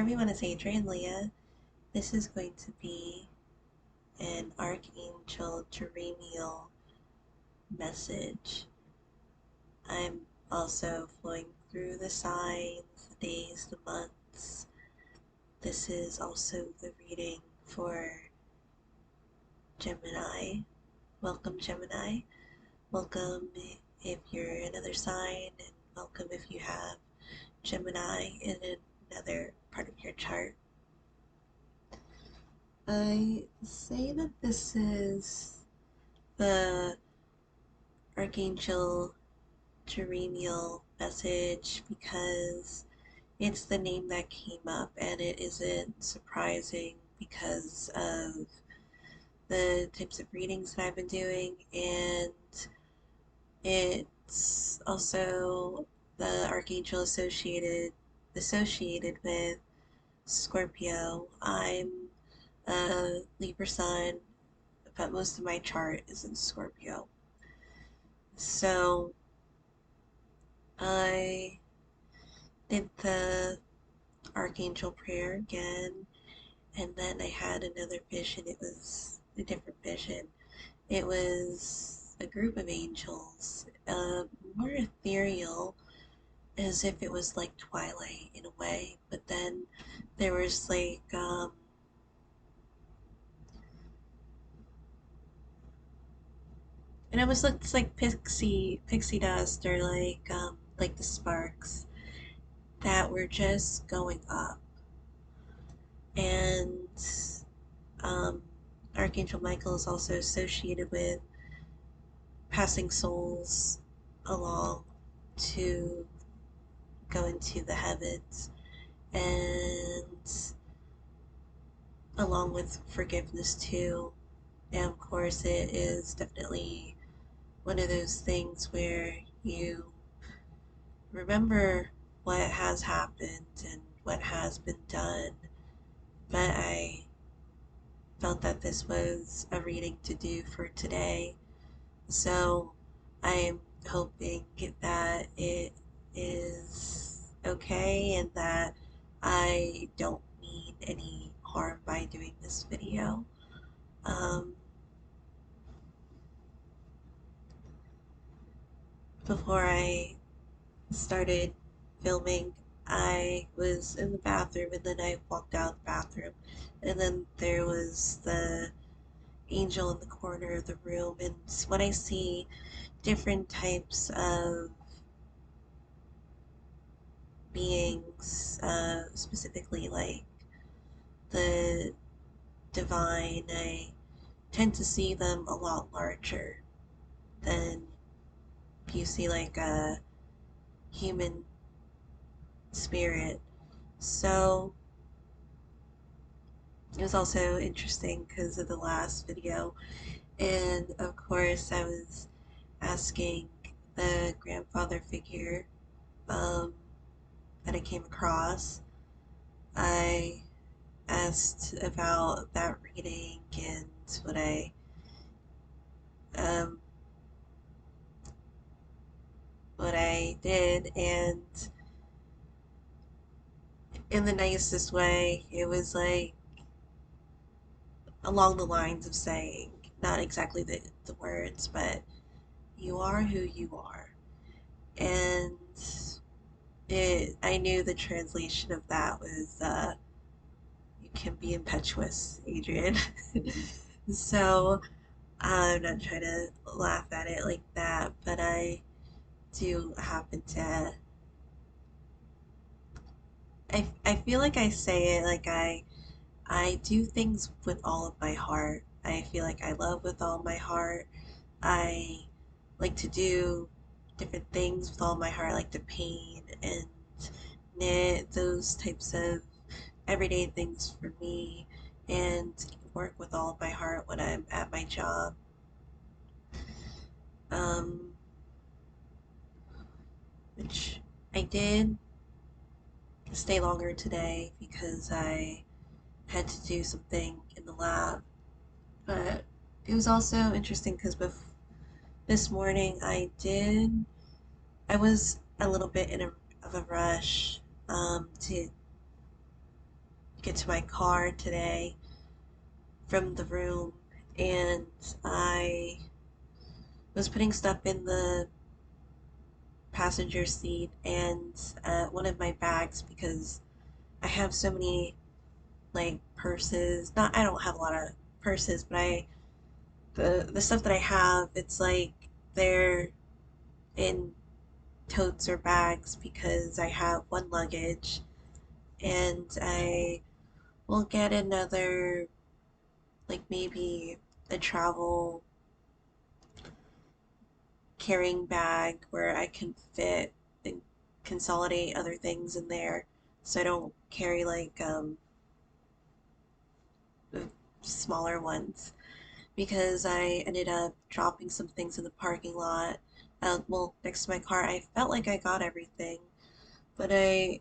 everyone, it's Adrian Leah. This is going to be an Archangel Jeremiel message. I'm also flowing through the signs, the days, the months. This is also the reading for Gemini. Welcome, Gemini. Welcome if you're another sign, and welcome if you have Gemini in another part of your chart. I say that this is the Archangel Jeremiel message because it's the name that came up, and it isn't surprising because of the types of readings that I've been doing, and it's also the Archangel associated with Scorpio. I'm a Libra sun, but most of my chart is in Scorpio. So I did the Archangel prayer again, and then I had another vision. It was a different vision. It was a group of angels, more ethereal, as if it was like Twilight in a way, but then there was like and it was looks like pixie dust, or like the sparks that were just going up. And um, Archangel Michael is also associated with passing souls along to go into the heavens, and along with forgiveness too. And of course, it is definitely one of those things where you remember what has happened and what has been done. But I felt that this was a reading to do for today. So I am hoping that it is okay and that I don't mean any harm by doing this video. Um, Before I started filming, I was in the bathroom, and then I walked out the bathroom, and then there was the angel in the corner of the room. And when I see different types of beings, specifically like the divine, I tend to see them a lot larger than you see like a human spirit. So it was also interesting because of the last video, and of course I was asking the grandfather figure um, that I came across. I asked about that reading and um, what I did, and in the nicest way, it was like along the lines of saying, not exactly the words, but you are who you are. And I knew the translation of that was you can be impetuous, Adrian. So I'm not trying to laugh at it like that, but I do happen to. I feel like I say it like I do things with all of my heart. I feel like I love with all my heart. I like to do different things with all my heart. I like to paint and knit, those types of everyday things for me, and work with all of my heart when I'm at my job. Um, which I did stay longer today because I had to do something in the lab. But it was also interesting because this morning I was a little bit of a rush to get to my car today from the room, and I was putting stuff in the passenger seat and one of my bags, because I have so many like purses. Not I don't have a lot of purses, but I the stuff that I have, it's like they're in totes or bags because I have one luggage, and I will get another, like maybe a travel carrying bag where I can fit and consolidate other things in there, so I don't carry like the smaller ones, because I ended up dropping some things in the parking lot. Well, next to my car. I felt like I got everything, but I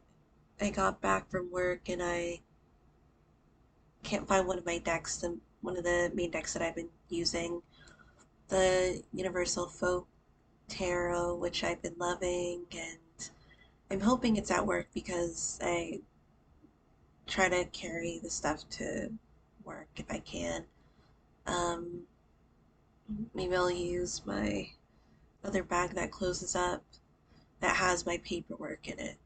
got back from work and I can't find one of my decks, one of the main decks that I've been using, the Universal Folk Tarot, which I've been loving, and I'm hoping it's at work because I try to carry the stuff to work if I can. Um, Maybe I'll use my other bag that closes up that has my paperwork in it.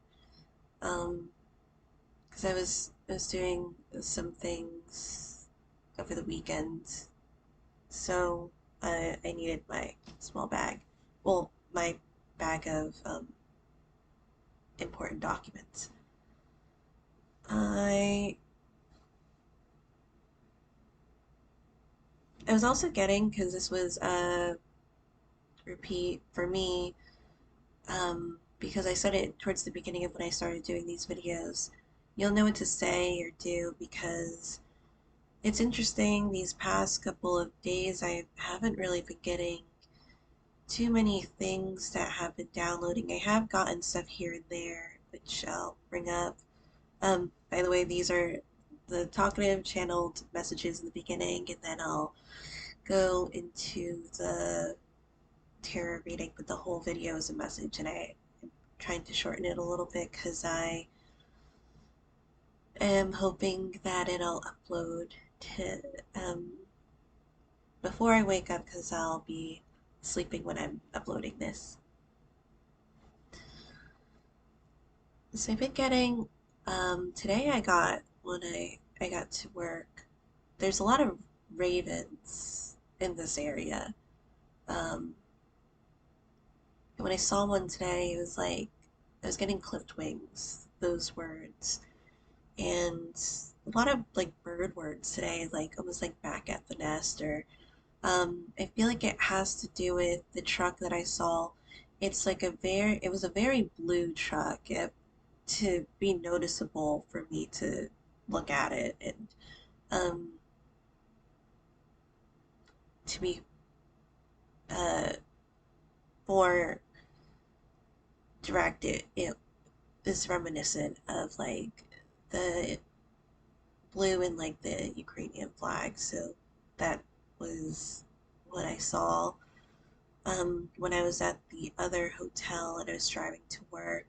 Because I was doing some things over the weekend, so I needed my small bag. Well, my bag of important documents. I I was also getting, because this was a repeat for me, because I said it towards the beginning of when I started doing these videos. You'll know what to say or do, because it's interesting, these past couple of days I haven't really been getting too many things that have been downloading. I have gotten stuff here and there, which I'll bring up. By the way, these are the talkative channeled messages in the beginning, and then I'll go into the tarot reading, but the whole video is a message, and I'm trying to shorten it a little bit because I am hoping that it'll upload to before I wake up, because I'll be sleeping when I'm uploading this. So I've been getting, today I got, when I got to work, there's a lot of ravens in this area. Um, and when I saw one today, it was like, I was getting clipped wings, those words. And a lot of like bird words today, like almost like back at the nest, or I feel like it has to do with the truck that I saw. It's like it was a very blue truck, to be noticeable for me to look at it, and um, to be uh, more direct. It is reminiscent of like the blue and like the Ukrainian flag, so that was what I saw. When I was at the other hotel and I was driving to work,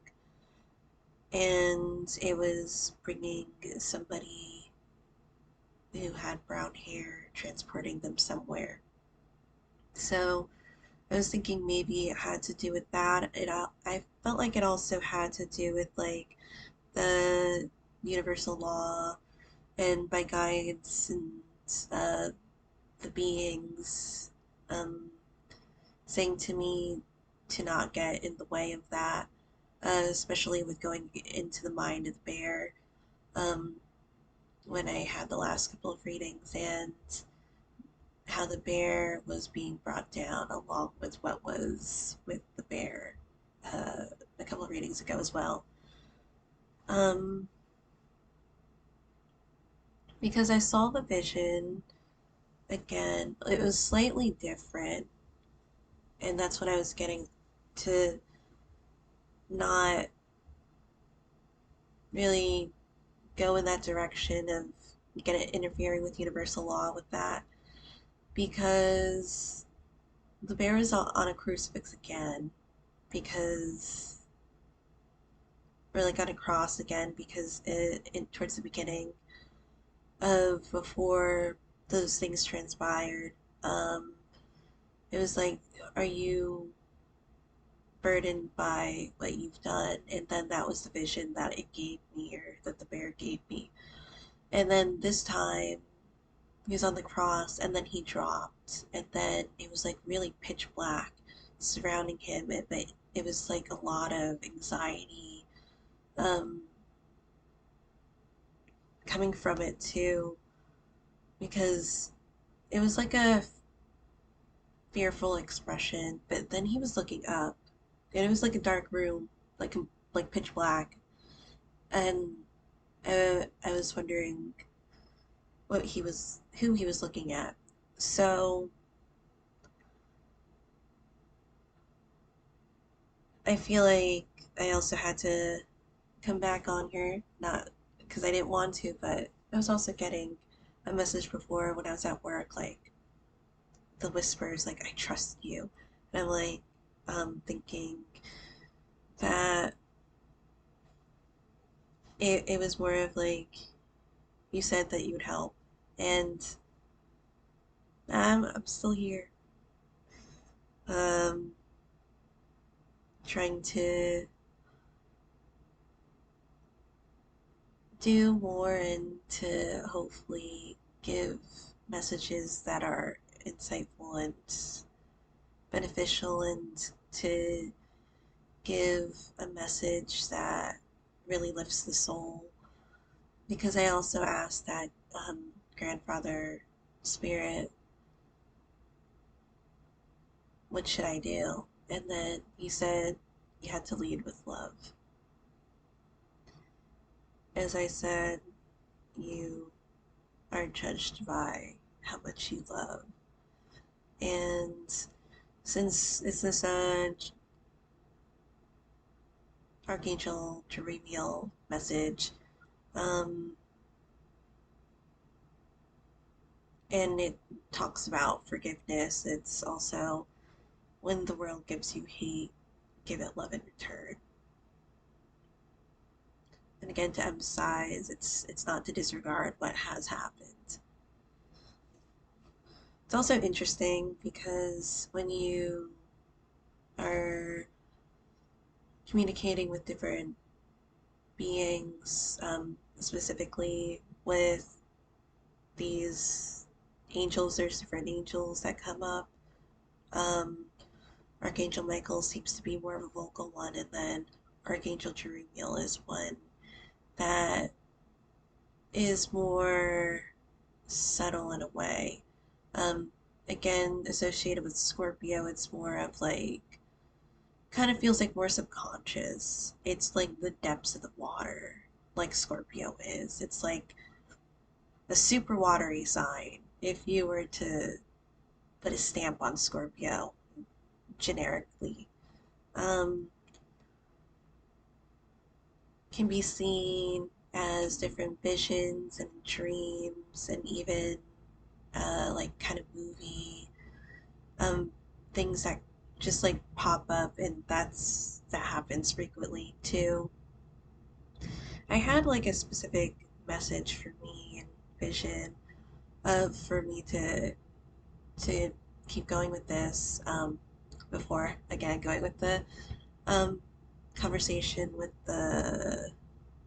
and it was bringing somebody who had brown hair, transporting them somewhere. So I was thinking maybe it had to do with that. I felt like it also had to do with like the universal law and my guides and uh, the beings um, saying to me to not get in the way of that, especially with going into the mind of the bear, um, when I had the last couple of readings, and how the bear was being brought down along with what was with the bear a couple of readings ago as well. Um, because I saw the vision again, it was slightly different, and that's what I was getting to, not really go in that direction of interfering with universal law with that, because the bear is on a crucifix again, because we're like on a cross again, because towards the beginning, of before those things transpired. Um, it was like, are you burdened by what you've done? And then that was the vision that it gave me, or that the bear gave me. And then this time, he was on the cross, and then he dropped, and then it was like really pitch black surrounding him. But it was like a lot of anxiety um, coming from it too, because it was like a fearful expression. But then he was looking up, and it was like a dark room, like like pitch black, and I was wondering who he was looking at. So I feel like I also had to come back on here, not because I didn't want to, but I was also getting a message before when I was at work, like the whispers, like, I trust you. And I'm like, thinking that it was more of like, you said that you would help. And I'm still here, um, trying to do more and to hopefully give messages that are insightful and beneficial, and to give a message that really lifts the soul. Because I also asked that grandfather spirit, what should I do? And then he said, you had to lead with love. As I said, you are judged by how much you love. And since it's this Archangel Jeremiel message, um, and it talks about forgiveness, it's also, when the world gives you hate, give it love in return. And again, to emphasize, it's not to disregard what has happened. It's also interesting because when you are communicating with different beings, specifically with these angels, there's different angels that come up. Um, Archangel Michael seems to be more of a vocal one, and then Archangel Jeremiel is one that is more subtle in a way. Um, Again, associated with Scorpio, it's more of like, kind of feels like more subconscious. It's like the depths of the water, like Scorpio is. It's like a super watery sign. If you were to put a stamp on Scorpio generically, um, can be seen as different visions and dreams, and even like kind of movie um, things that just like pop up, and that happens frequently too. I had like a specific message for me and vision of for me to keep going with this, before again going with the um, conversation with the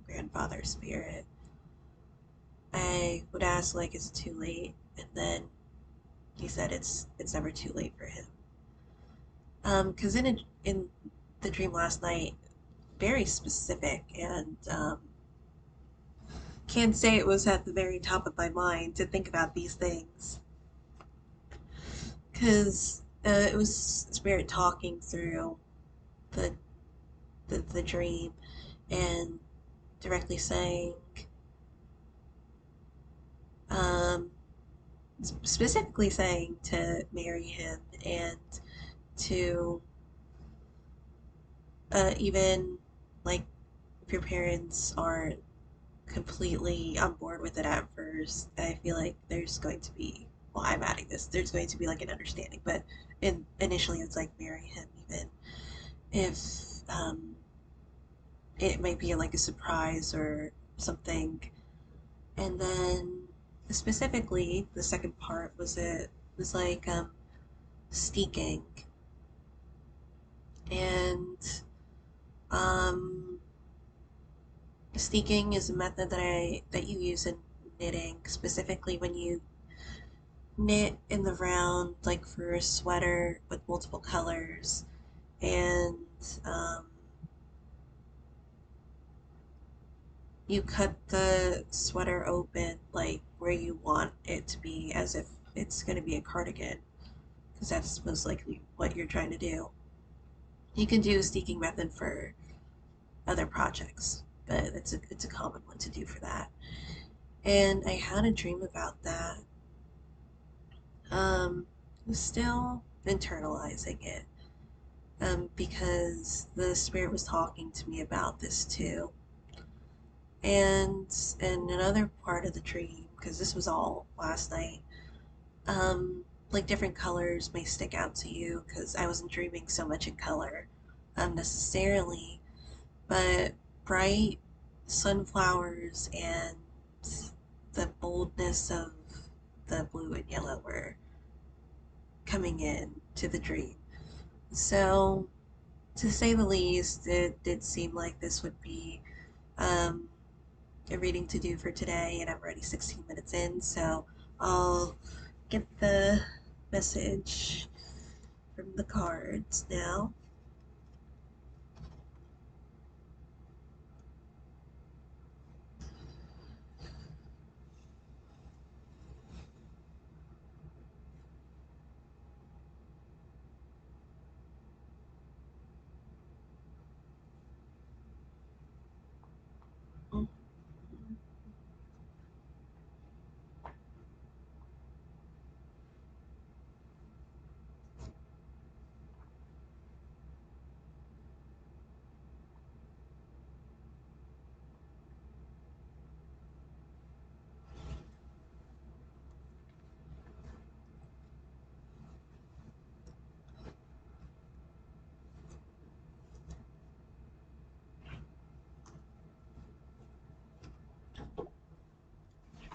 grandfather spirit. I would ask, like, is it too late? And then he said it's never too late for him. Because in the dream last night, very specific, and can't say it was at the very top of my mind to think about these things, because it was spirit talking through the, the dream, and directly saying, um, specifically saying to marry him, and to even like, if your parents aren't completely on board with it at first, I feel like there's going to be, well, I'm adding this, there's going to be like an understanding, but initially it's like marry him, even if it might be like a surprise or something. And then specifically, the second part was like steeking, and um, steeking is a method that you use in knitting, specifically when you knit in the round, like for a sweater with multiple colors, and um, you cut the sweater open like where you want it to be, as if it's going to be a cardigan, because that's most likely what you're trying to do. You can do a steeking method for other projects, but it's a common one to do for that. And I had a dream about that. Still internalizing it, because the spirit was talking to me about this too. And in another part of the dream, because this was all last night, like different colors may stick out to you because I wasn't dreaming so much in color, necessarily, but bright sunflowers and the boldness of the blue and yellow were coming in to the dream. So, to say the least, it did seem like this would be um, a reading to do for today, and I'm already 16 minutes in, so I'll get the message from the cards now.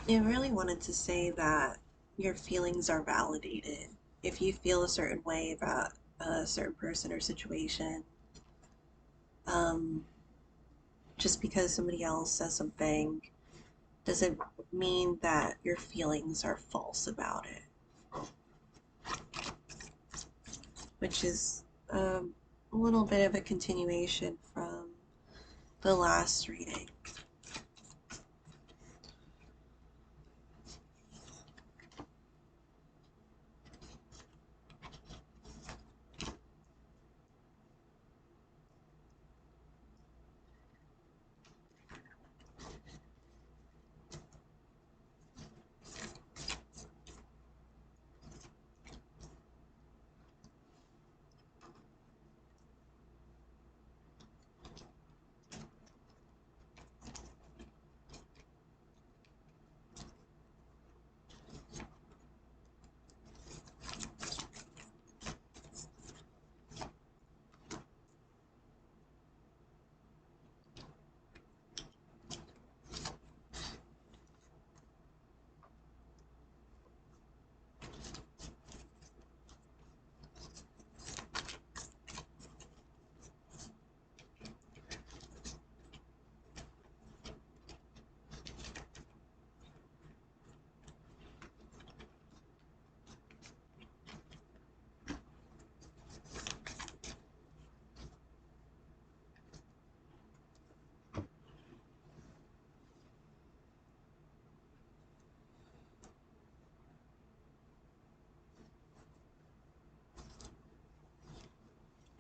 I really wanted to say that your feelings are validated. If you feel a certain way about a certain person or situation, um, just because somebody else says something doesn't mean that your feelings are false about it, which is a little bit of a continuation from the last reading.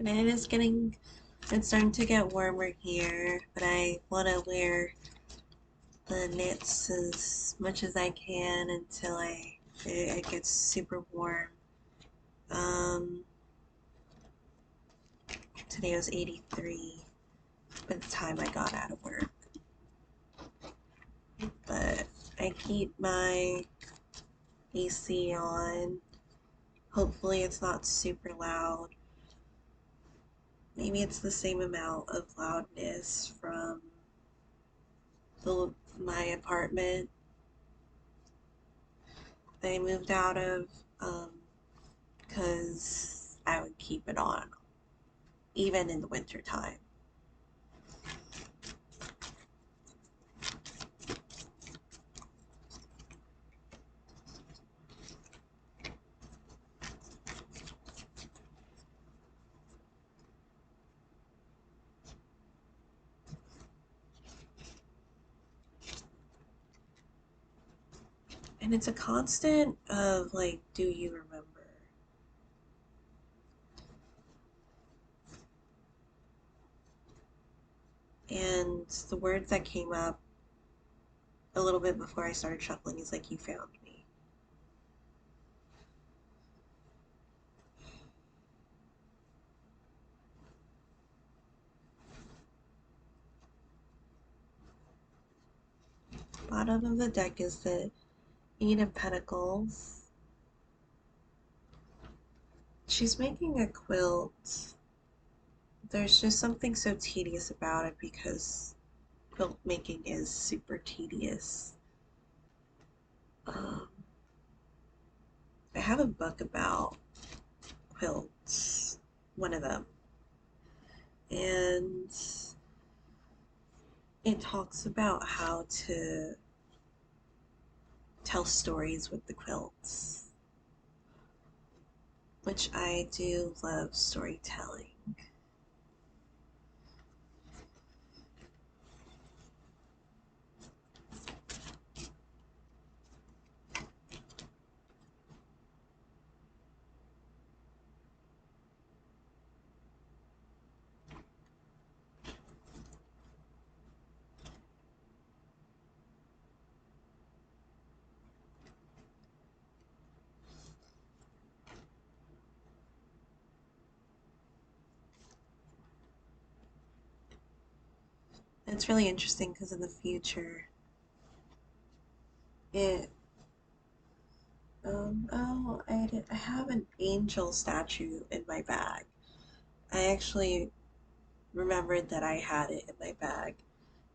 And it's starting to get warmer here, but I want to wear the knits as much as I can until it gets super warm. Um, Today was 83 by the time I got out of work. But I keep my AC on. Hopefully it's not super loud. Maybe it's the same amount of loudness from my apartment. that I moved out of because I would keep it on even in the winter time. And it's a constant of like, do you remember? And the words that came up a little bit before I started shuffling is like, you found me. Bottom of the deck is the Eight of Pentacles. She's making a quilt. There's just something so tedious about it because quilt making is super tedious. I have a book about quilts, one of them, and it talks about how to tell stories with the quilts, which I do love storytelling. It's really interesting because in the future, it I have an angel statue in my bag. I actually remembered that I had it in my bag.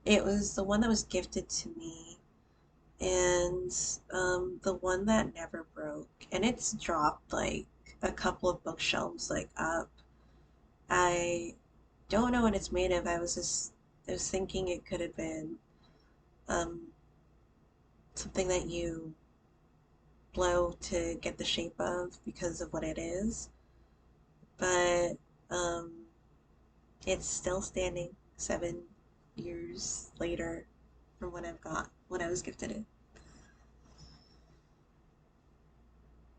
It was the one that was gifted to me, and the one that never broke, and it's dropped like a couple of bookshelves like up. I don't know what it's made of. I was thinking it could have been um, something that you blow to get the shape of because of what it is, but um, it's still standing 7 years later from when when I was gifted it.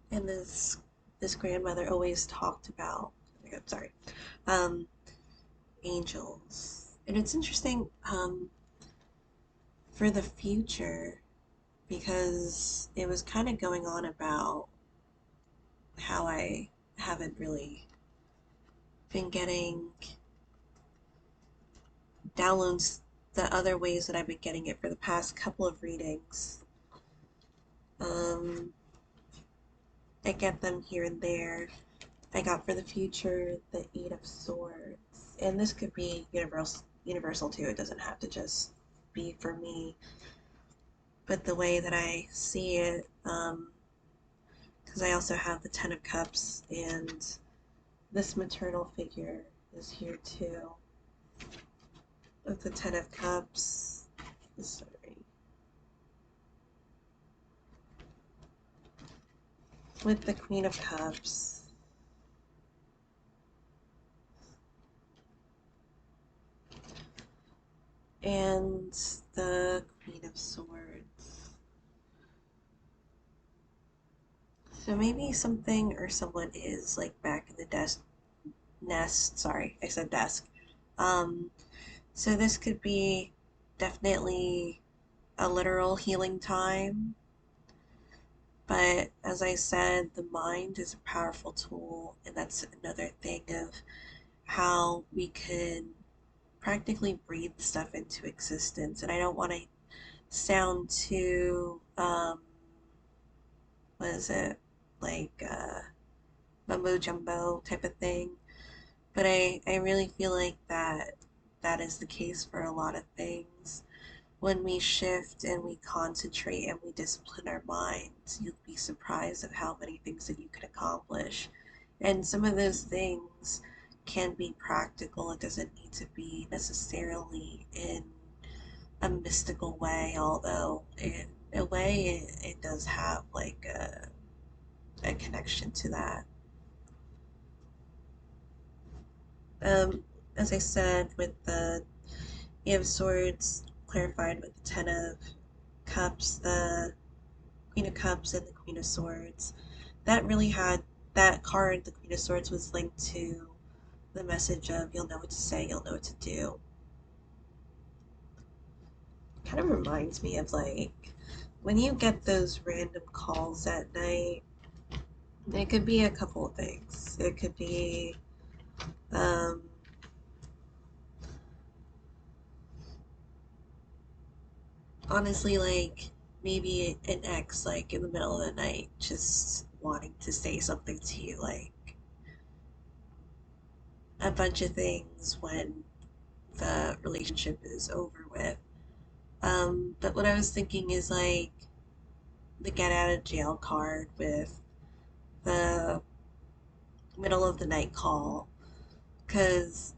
And this grandmother always talked about, oh my God, sorry, um, angels. And it's interesting for the future because it was kind of going on about how I haven't really been getting downloads the other ways that I've been getting it for the past couple of readings. Um, I get them here and there. I got for the future the Eight of Swords, and this could be universal too. It doesn't have to just be for me, but the way that I see it, because I also have the Ten of Cups, and this maternal figure is here too. With the Ten of Cups, sorry, with the Queen of Cups. And the Queen of Swords. So maybe something or someone is like back in the nest. Sorry, I said desk. Um, so this could be definitely a literal healing time. But as I said, the mind is a powerful tool, and that's another thing of how we can practically breathe stuff into existence. And I don't want to sound too what is it, like mumbo jumbo type of thing, but I really feel like that is the case for a lot of things. when we shift and we concentrate and we discipline our minds, you'll be surprised at how many things that you can accomplish. And some of those things can be practical. It doesn't need to be necessarily in a mystical way, although in a way it does have like a connection to that. Um, as I said, with the Eight of Swords clarified with the Ten of Cups, the Queen of Cups, and the Queen of Swords, that really had that card, the Queen of Swords, was linked to the message of you'll know what to say, you'll know what to do. Kind of reminds me of like when you get those random calls at night, it could be a couple of things. It could be um, honestly like maybe an ex like in the middle of the night just wanting to say something to you, like a bunch of things when the relationship is over with. But what I was thinking is like the get out of jail card with the middle of the night call. Because,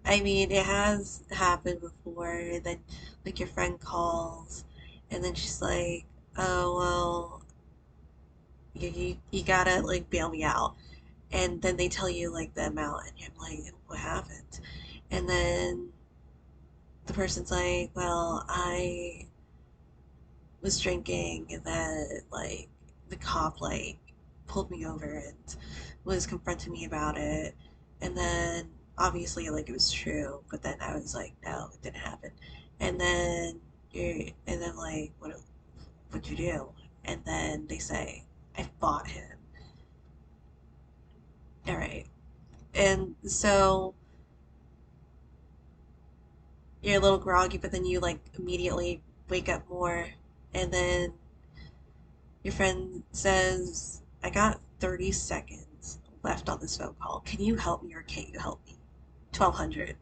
I mean, it has happened before. And then, like, your friend calls, and then she's like, oh, well, you gotta, like, bail me out. And then they tell you, like, the amount, and you're like, what happened? And then the person's like, well, I was drinking and then like the cop like pulled me over and was confronting me about it, and then obviously like it was true, but then I was like no, it didn't happen. And then like what'd you do? And then they say I fought him. All right. And so you're a little groggy, but then you like immediately wake up more, and then your friend says, I got 30 seconds left on this phone call. Can you help me or can't you help me? 1200.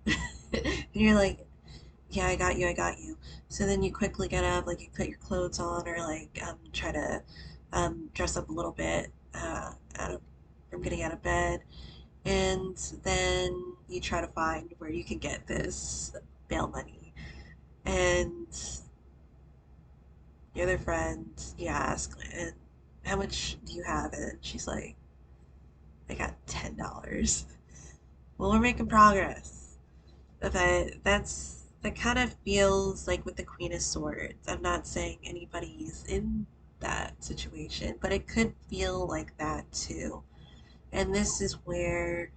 And you're like, yeah, I got you, I got you. So then you quickly get up, like you put your clothes on or like try to dress up a little bit out of, from getting out of bed. And then you try to find where you can get this bail money. And your other friend, you ask, and how much do you have? And she's like, I got $10. Well, we're making progress. But that kind of feels like with the Queen of Swords. I'm not saying anybody's in that situation, but it could feel like that too. And this is where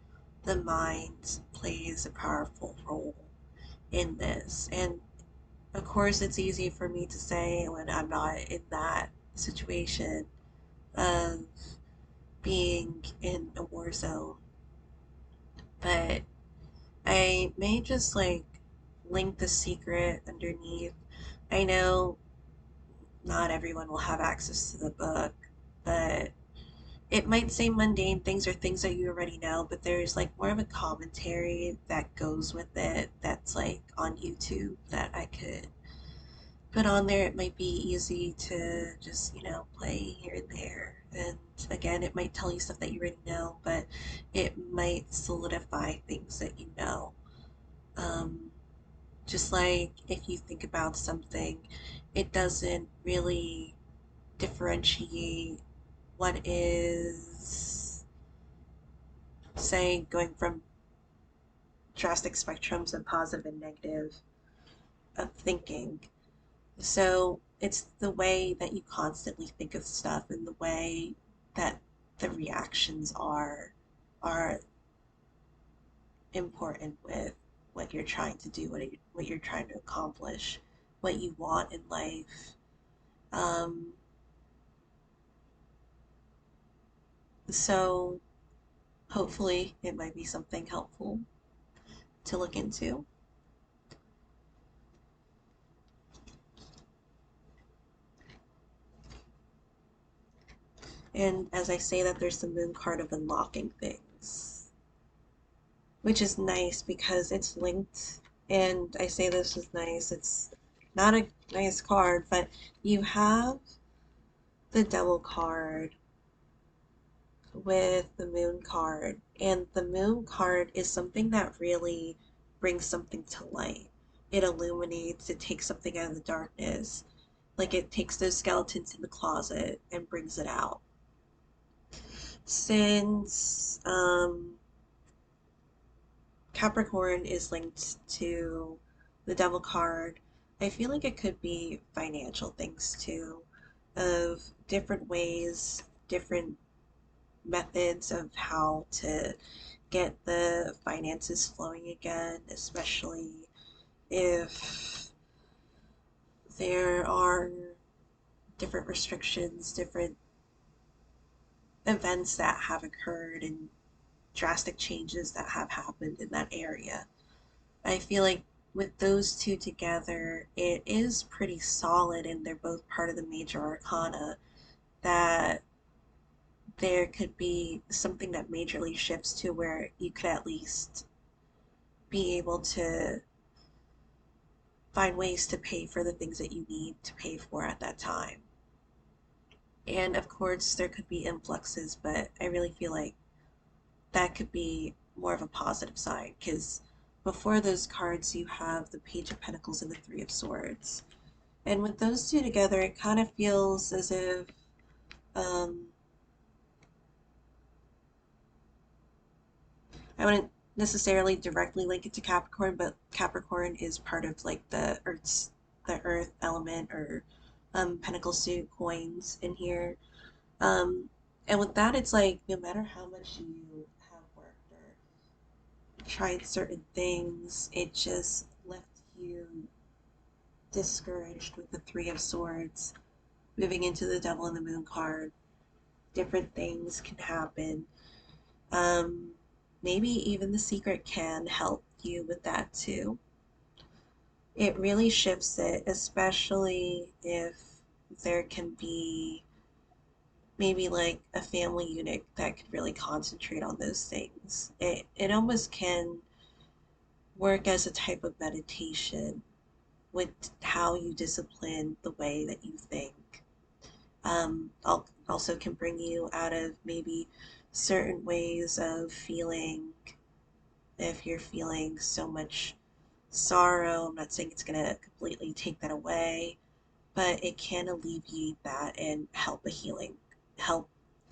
the mind plays a powerful role in this. And of course, it's easy for me to say when I'm not in that situation of being in a war zone, but I may just like link the secret underneath. I know not everyone will have access to the book, but it might say mundane things or things that you already know, but there's like more of a commentary that goes with it that's like on YouTube that I could put on there. It might be easy to just, play here and there. And again, it might tell you stuff that you already know, but it might solidify things that you know. Um, just like if you think about something, it doesn't really differentiate what is, say, going from drastic spectrums of positive and negative of thinking. So it's the way that you constantly think of stuff and the way that the reactions are important with what you're trying to do, what you're trying to accomplish, what you want in life. Um, so hopefully it might be something helpful to look into. And as I say that, there's the moon card of unlocking things, which is nice because it's linked. And I say this is nice. It's not a nice card, but you have the Devil card with the Moon card, and the Moon card is something that really brings something to light. It illuminates, it takes something out of the darkness. Like it takes those skeletons in the closet and brings it out. Since Capricorn is linked to the Devil card, I feel like it could be financial things too, of different ways, different methods of how to get the finances flowing again, especially if there are different restrictions, different events that have occurred, and drastic changes that have happened in that area. I feel like with those two together, it is pretty solid, and they're both part of the major arcana, that there could be something that majorly shifts to where you could at least be able to find ways to pay for the things that you need to pay for at that time. And of course, there could be influxes, but I really feel like that could be more of a positive side because before those cards, you have the Page of Pentacles and the Three of Swords. And with those two together, it kind of feels as if um, I wouldn't necessarily directly link it to Capricorn, but Capricorn is part of like the Earth element or Pentacle suit coins in here. Um, and with that, it's like no matter how much you have worked or tried certain things, it just left you discouraged with the Three of Swords. Moving into the Devil and the Moon card, different things can happen. Um, Maybe even the Secret can help you with that too. It really shifts it, especially if there can be maybe like a family unit that could really concentrate on those things. It almost can work as a type of meditation with how you discipline the way that you think. Also can bring you out of maybe certain ways of feeling. If you're feeling so much sorrow, I'm not saying it's going to completely take that away, but it can alleviate that and help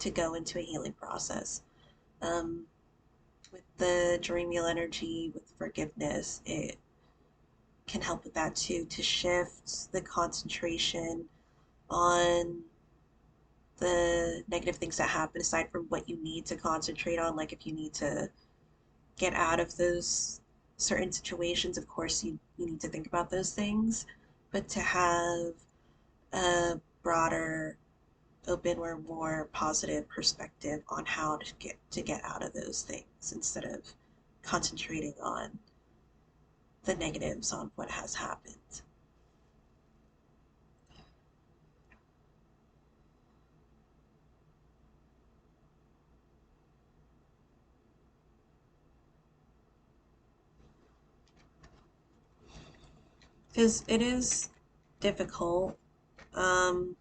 to go into a healing process. Um, with the Jeremiel energy, with forgiveness, it can help with that too, to shift the concentration on the negative things that happen aside from what you need to concentrate on. Like if you need to get out of those certain situations, of course you need to think about those things, but to have a broader, open or more positive perspective on how to get out of those things instead of concentrating on the negatives on what has happened. Because it is difficult. Um,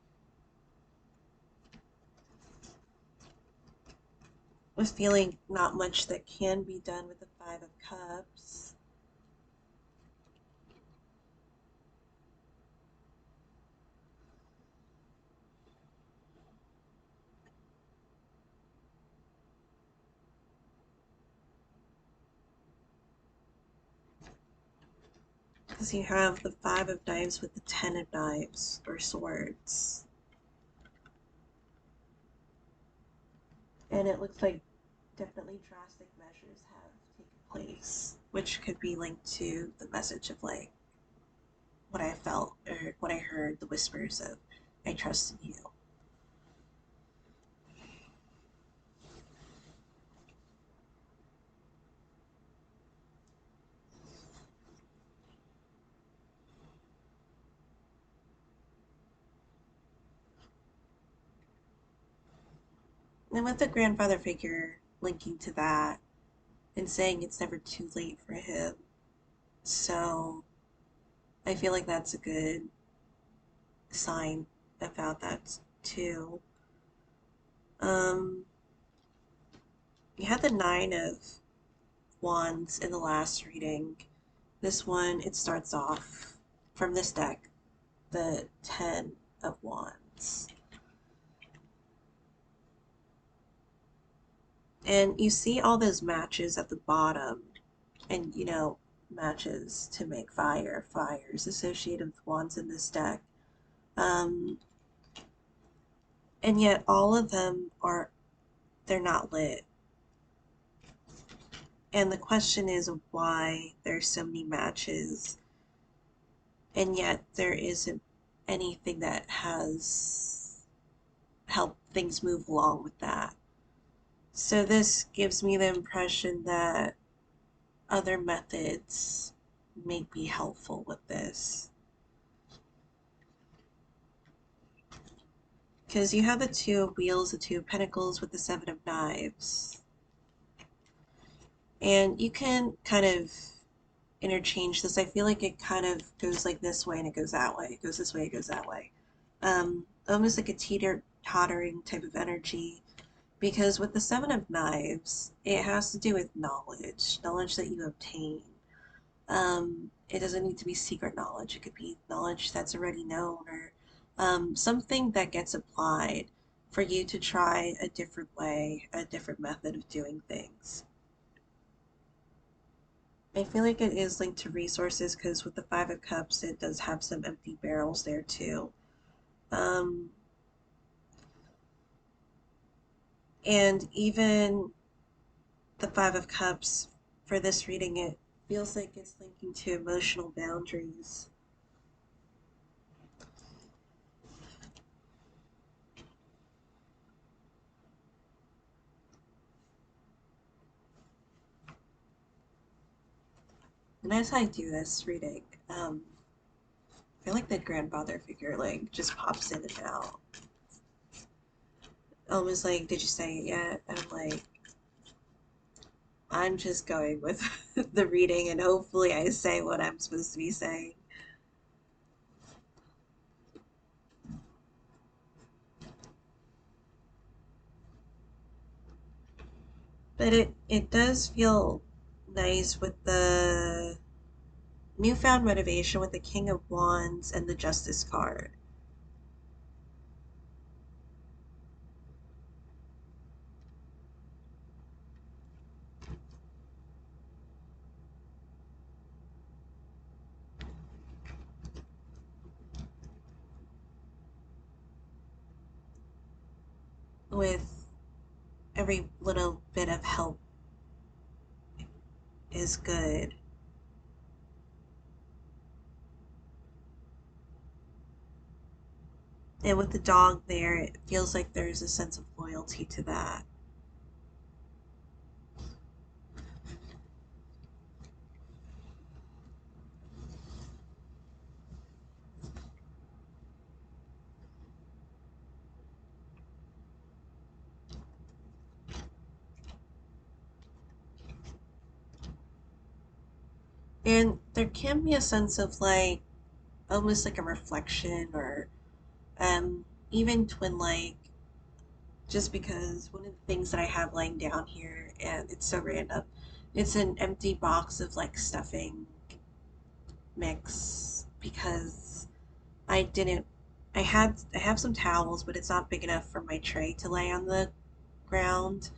with feeling not much that can be done with the Five of Cups. Because you have the Five of Knives with the Ten of Knives or Swords. And it looks like definitely drastic measures have taken place, which could be linked to the message of like what I felt or what I heard, the whispers of I trust in you. And with the grandfather figure linking to that and saying it's never too late for him. So I feel like that's a good sign about that too. Um, you had the Nine of Wands in the last reading. This one, it starts off from this deck, the Ten of Wands. And you see all those matches at the bottom, and matches to make fires associated with wands in this deck. Um, and yet all of them they're not lit. And the question is why there's so many matches, and yet there isn't anything that has helped things move along with that. So this gives me the impression that other methods may be helpful with this. Because you have the Two of Wheels, the Two of Pentacles with the Seven of Knives. And you can kind of interchange this. I feel like it kind of goes like this way and it goes that way. It goes this way, it goes that way. Almost like a teeter-tottering type of energy. Because with the Seven of Knives, it has to do with knowledge that you obtain. It doesn't need to be secret knowledge. It could be knowledge that's already known, or something that gets applied for you to try a different way, a different method of doing things. I feel like it is linked to resources because with the Five of Cups, it does have some empty barrels there too. And even the Five of Cups, for this reading, it feels like it's linking to emotional boundaries. And as I do this reading, I feel like the grandfather figure like just pops in and out. Almost like, did you say it yet? And I'm like, I'm just going with the reading and hopefully I say what I'm supposed to be saying. But it does feel nice with the newfound motivation with the King of Wands and the Justice card. With every little bit of help is good. And with the dog there, it feels like there's a sense of loyalty to that. And there can be a sense of like almost like a reflection or even twin like, just because one of the things that I have laying down here, and it's so random, it's an empty box of like stuffing mix because I didn't I have some towels, but it's not big enough for my tray to lay on the ground.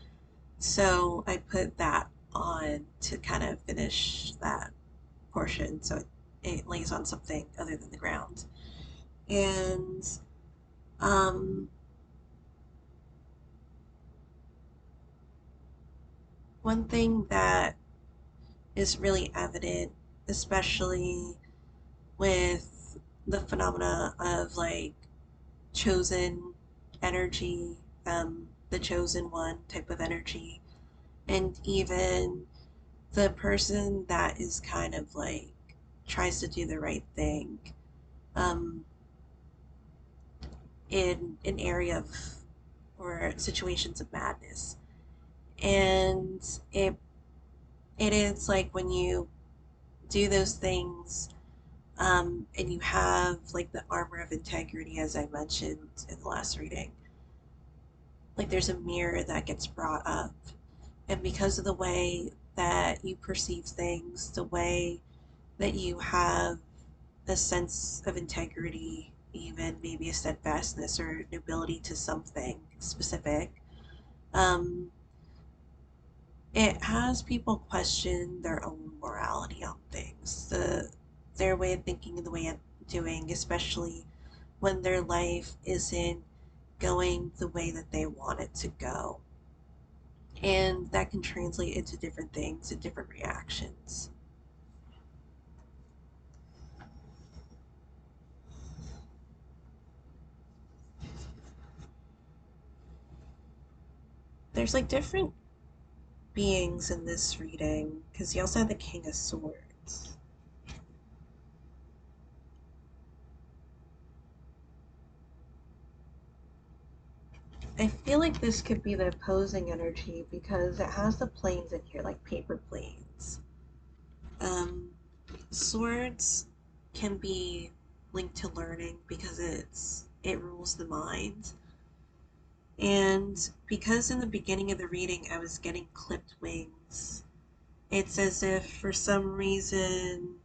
So I put that on to kind of finish that portion so it lays on something other than the ground. And um, one thing that is really evident, especially with the phenomena of like chosen energy, the chosen one type of energy, and even the person that is kind of like tries to do the right thing um, in an area of or situations of madness. And it is like when you do those things And you have like the armor of integrity, as I mentioned in the last reading. Like there's a mirror that gets brought up. And because of the way that you perceive things, the way that you have a sense of integrity, even maybe a steadfastness or nobility to something specific, um, it has people question their own morality on things, their way of thinking and the way of doing, especially when their life isn't going the way that they want it to go. And that can translate into different things and different reactions. There's like different beings in this reading because you also have the King of Swords. I feel like this could be the opposing energy because it has the planes in here, like paper planes. Um, Swords can be linked to learning because it rules the mind. And because in the beginning of the reading I was getting clipped wings, it's as if for some reason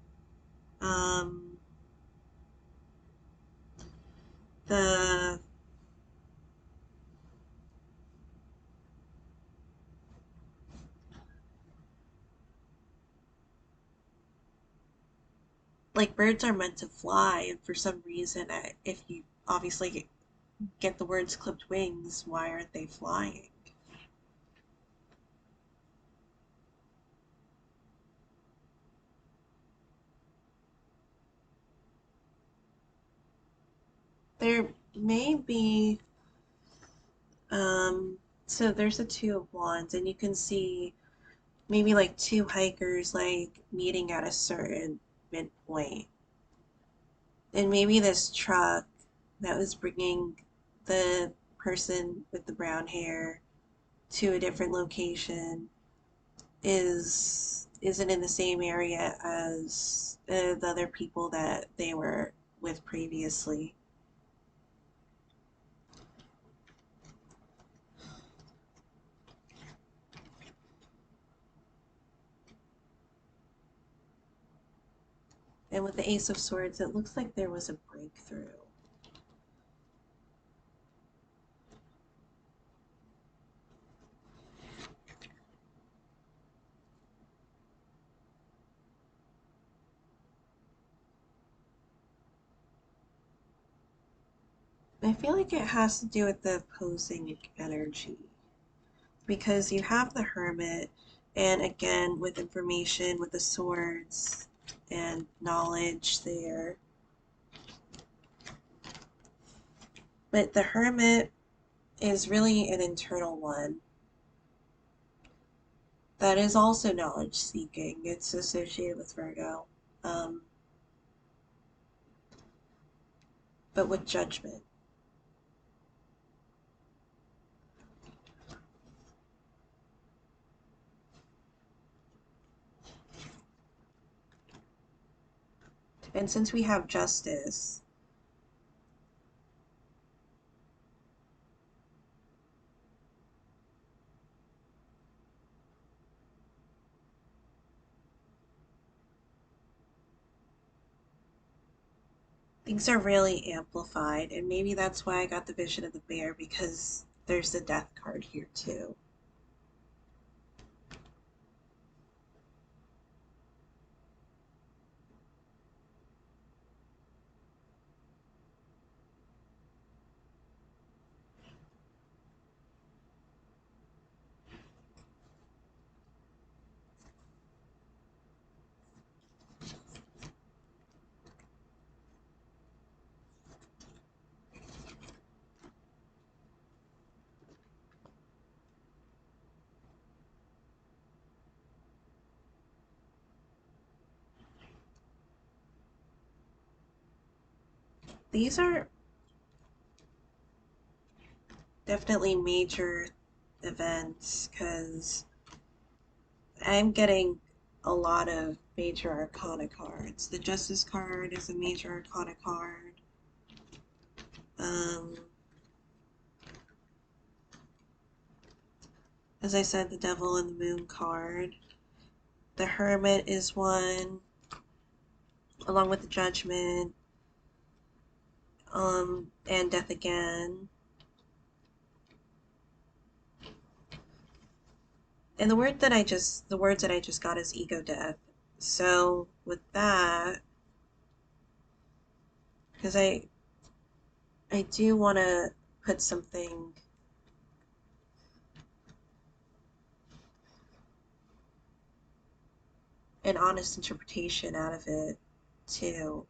um, the like birds are meant to fly, and for some reason, if you obviously get the words clipped wings, why aren't they flying? There may be, um, so there's a Two of Wands, and you can see maybe like two hikers like meeting at a certain midpoint. And maybe this truck that was bringing the person with the brown hair to a different location isn't in the same area as the other people that they were with previously. And with the Ace of Swords, it looks like there was a breakthrough. I feel like it has to do with the opposing energy because you have the Hermit, and again, with information, with the swords and knowledge there. But the Hermit is really an internal one that is also knowledge seeking. It's associated with Virgo, um, but with judgment. And since we have justice, things are really amplified. And maybe that's why I got the vision of the bear, because there's the death card here too. These are definitely major events because I'm getting a lot of Major Arcana cards. The Justice card is a Major Arcana card. As I said, the Devil and the Moon card. The Hermit is one, along with the Judgment, and Death Again. And the words that I just got is Ego Death. So with that, because I do want to put something an honest interpretation out of it too.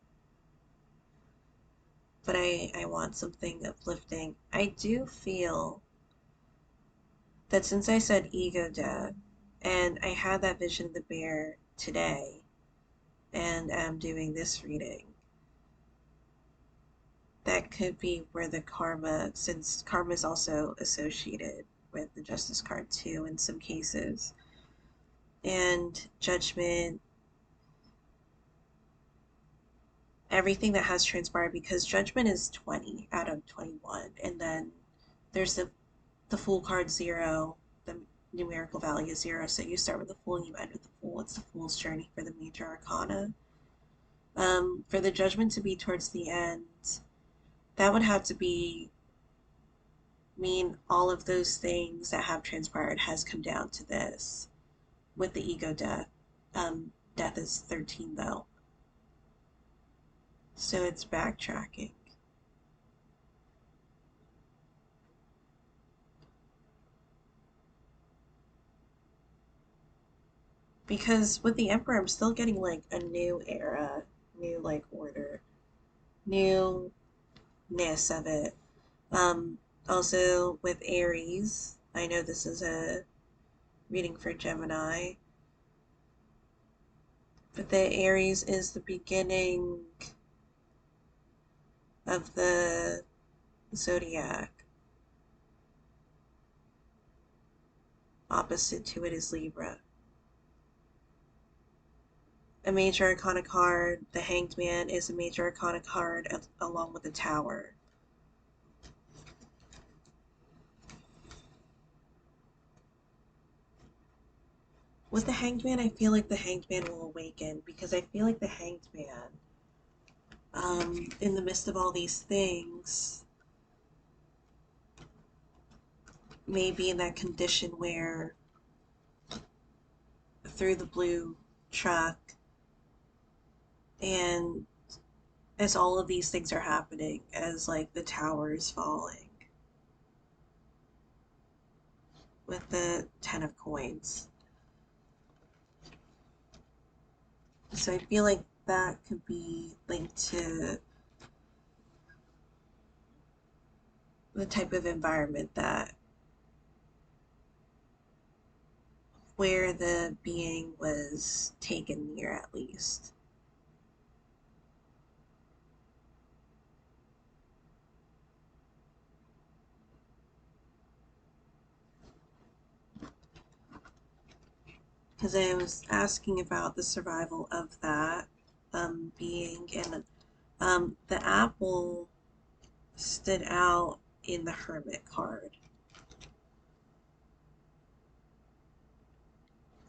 But I want something uplifting. I do feel that since I said ego death, and I had that vision of the bear today, and am doing this reading, that could be where the karma, since karma is also associated with the Justice card too in some cases, and Judgment, everything that has transpired, because Judgment is 20 out of 21, and then there's the Fool card 0, the numerical value 0, so you start with the Fool and you end with the Fool. It's the Fool's journey for the Major Arcana. For the Judgment to be towards the end, that would have to mean all of those things that have transpired has come down to this with the ego death. Death is 13 though, so it's backtracking. Because with the Emperor, I'm still getting like a new era, new like order, newness of it. Also with Aries, I know this is a reading for Gemini, but the Aries is the beginning of the zodiac. Opposite to it is Libra. A Major Arcana card, the Hanged Man, is a Major Arcana card along with the Tower. With the Hanged Man, I feel like the Hanged Man will awaken, because I feel like the Hanged Man, in the midst of all these things, may be in that condition where through the blue truck, and as all of these things are happening, as like the tower is falling, with the 10 of coins. So I feel like that could be linked to the type of environment that where the being was taken near, at least. Because I was asking about the survival of that being, and the apple stood out in the Hermit card,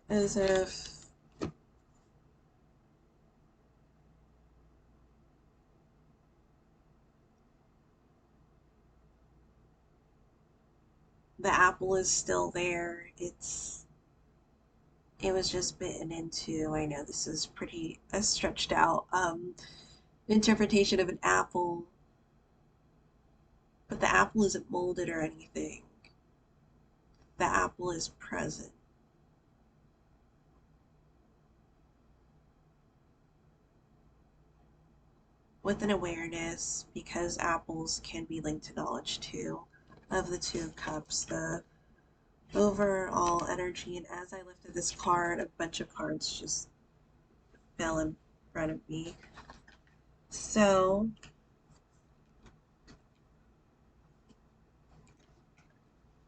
as if the apple is still there. It was just bitten into. I know this is pretty a stretched out interpretation of an apple, but the apple isn't molded or anything. The apple is present. With an awareness, because apples can be linked to knowledge too, of the Two of Cups, the overall energy. And as I lifted this card, a bunch of cards just fell in front of me. So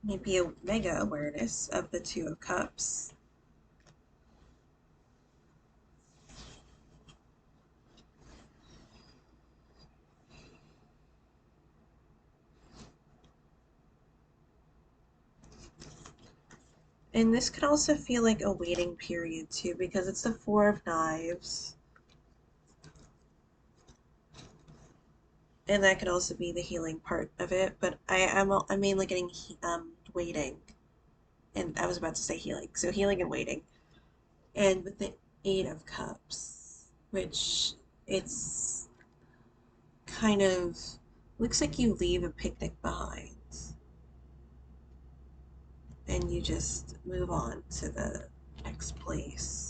maybe a mega awareness of the Two of Cups. And this could also feel like a waiting period too, because it's the Four of Knives. And that could also be the healing part of it, but I'm mainly getting waiting. And I was about to say healing. So healing and waiting. And with the Eight of Cups, which it's kind of looks like you leave a picnic behind and you just move on to the next place.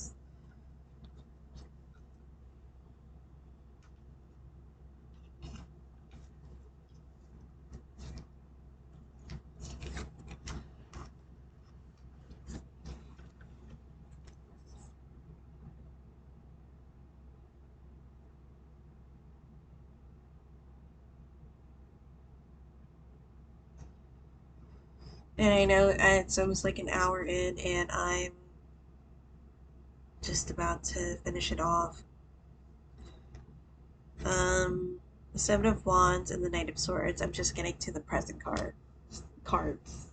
And I know it's almost like an hour in, and I'm just about to finish it off. The Seven of Wands and the Knight of Swords. I'm just getting to the present cards.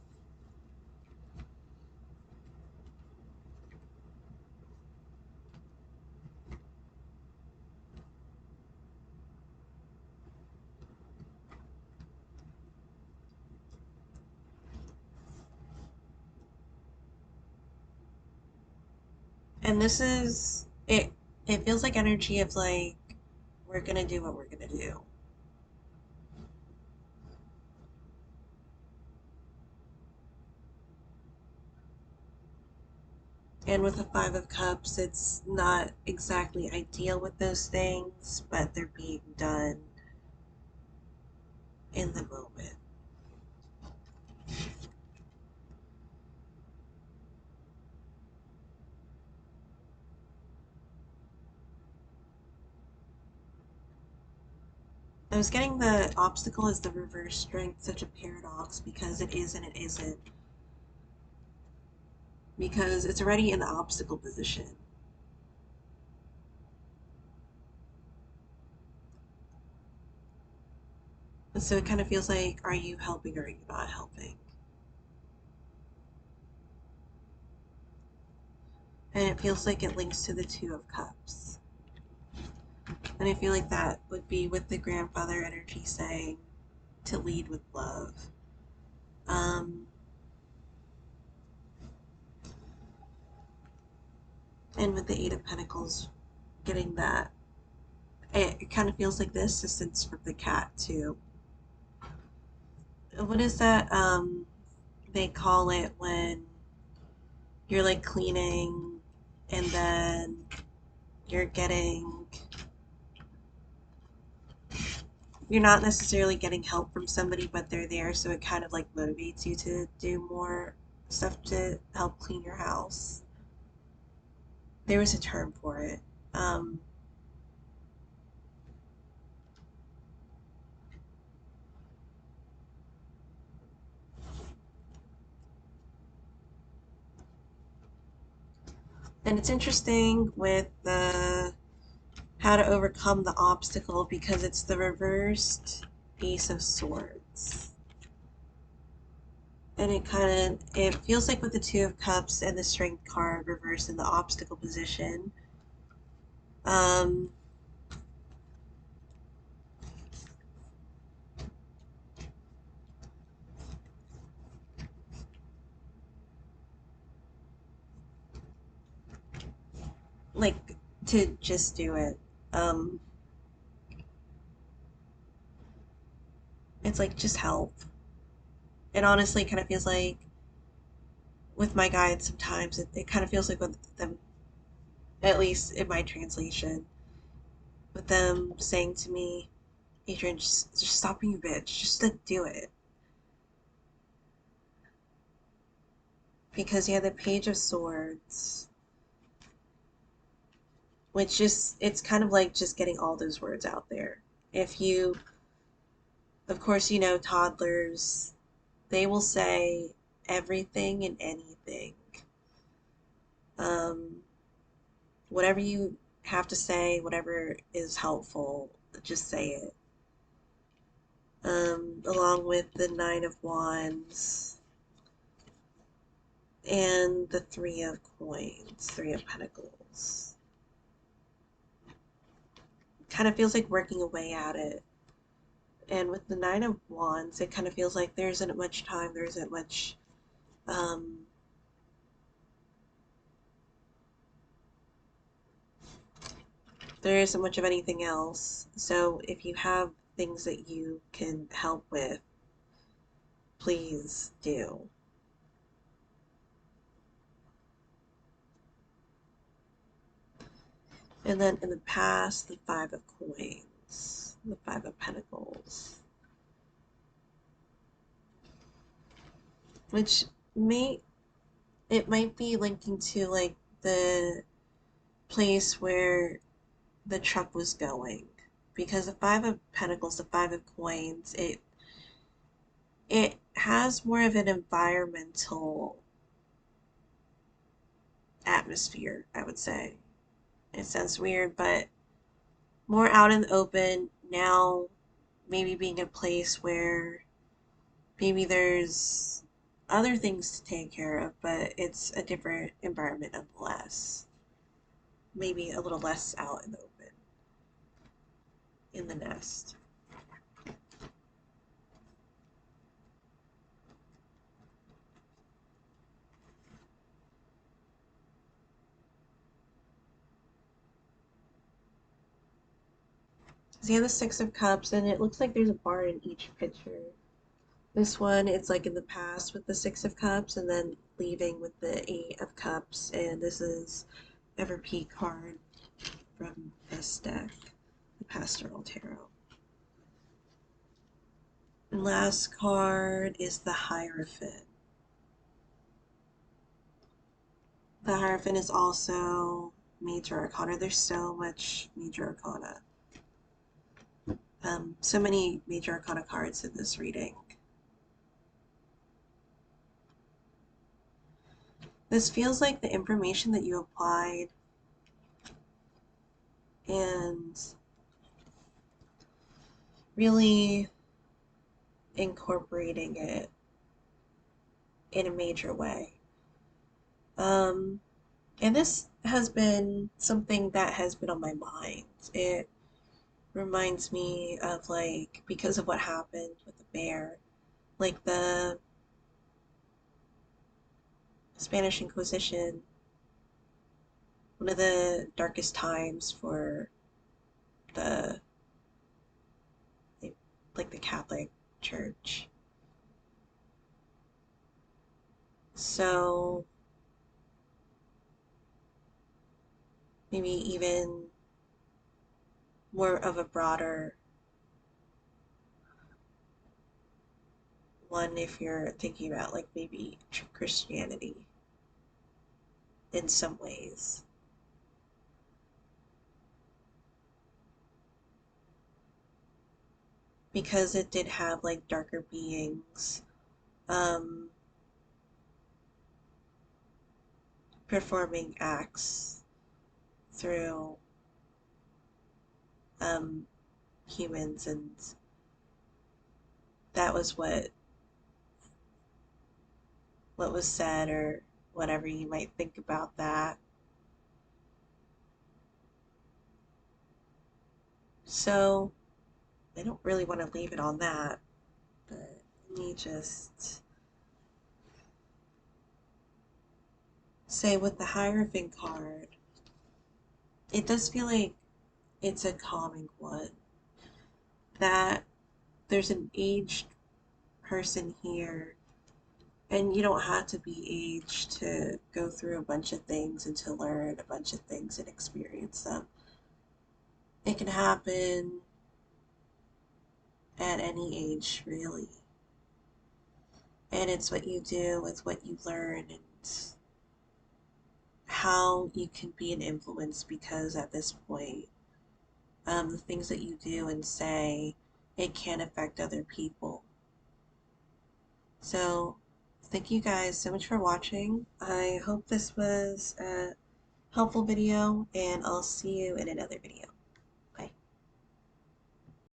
And this is it. It feels like energy of like we're gonna do what we're gonna do. And with the Five of Cups, it's not exactly ideal with those things, but they're being done in the moment. I was getting the obstacle as the reverse strength, such a paradox because it is and it isn't. Because it's already in the obstacle position. And so it kind of feels like, are you helping or are you not helping? And it feels like it links to the Two of Cups. And I feel like that would be with the grandfather energy saying to lead with love. Um, and with the Eight of Pentacles, getting that. It kind of feels like the assistance from the cat, too. What is that? They call it when you're like cleaning and then you're getting you're not necessarily getting help from somebody, but they're there, so it kind of like motivates you to do more stuff to help clean your house. There was a term for it. Um, and it's interesting with the how to overcome the obstacle because it's the reversed Ace of Swords. And it feels like with the Two of Cups and the Strength card reversed in the obstacle position, um, like to just do it. Um, it's like just help. It honestly kind of feels like with my guides sometimes it kind of feels like with them, at least in my translation, with them saying to me, Adrian, just stop being a bitch, just like do it. Because yeah, the Page of Swords, which just it's kind of like just getting all those words out there. If you, of course, you know toddlers, they will say everything and anything. Um, whatever you have to say, whatever is helpful, just say it. Along with the Nine of Wands. and the Three of Coins, Three of Pentacles. Kind of feels like working away at it. And with the Nine of Wands, it kind of feels like there isn't much time, there isn't much there isn't much of anything else. So if you have things that you can help with, please do. And then in the past, the Five of Coins, the Five of Pentacles, which might be linking to like the place where the truck was going, because the Five of Pentacles, the Five of Coins, it has more of an environmental atmosphere, I would say. It sounds weird, but more out in the open now, maybe being a place where maybe there's other things to take care of, but it's a different environment nonetheless. Maybe a little less out in the open, in the nest. So you have the Six of Cups, and it looks like there's a bar in each picture. This one, it's like in the past with the Six of Cups, and then leaving with the Eight of Cups, and this is a repeat card from this deck, the Pastoral Tarot. And last card is the Hierophant. The Hierophant is also Major Arcana. There's so much Major Arcana. So many Major Arcana cards in this reading. This feels like the information that you applied and really incorporating it in a major way. And this has been something that has been on my mind. It reminds me of, like, because of what happened with the bear, like the Spanish Inquisition, one of the darkest times for the, like, the Catholic Church. So maybe even more of a broader one if you're thinking about, like, maybe Christianity in some ways. Because it did have, like, darker beings performing acts through humans, and that was what was said, or whatever you might think about that. So I don't really want to leave it on that, but let me just say with the Hierophant card, it does feel like it's a calming one. That there's an aged person here, and you don't have to be aged to go through a bunch of things and to learn a bunch of things and experience them. It can happen at any age, really. And it's what you do with what you learn, and how you can be an influence, because at this point, the things that you do and say, it can affect other people. So thank you guys so much for watching. I hope this was a helpful video, and I'll see you in another video.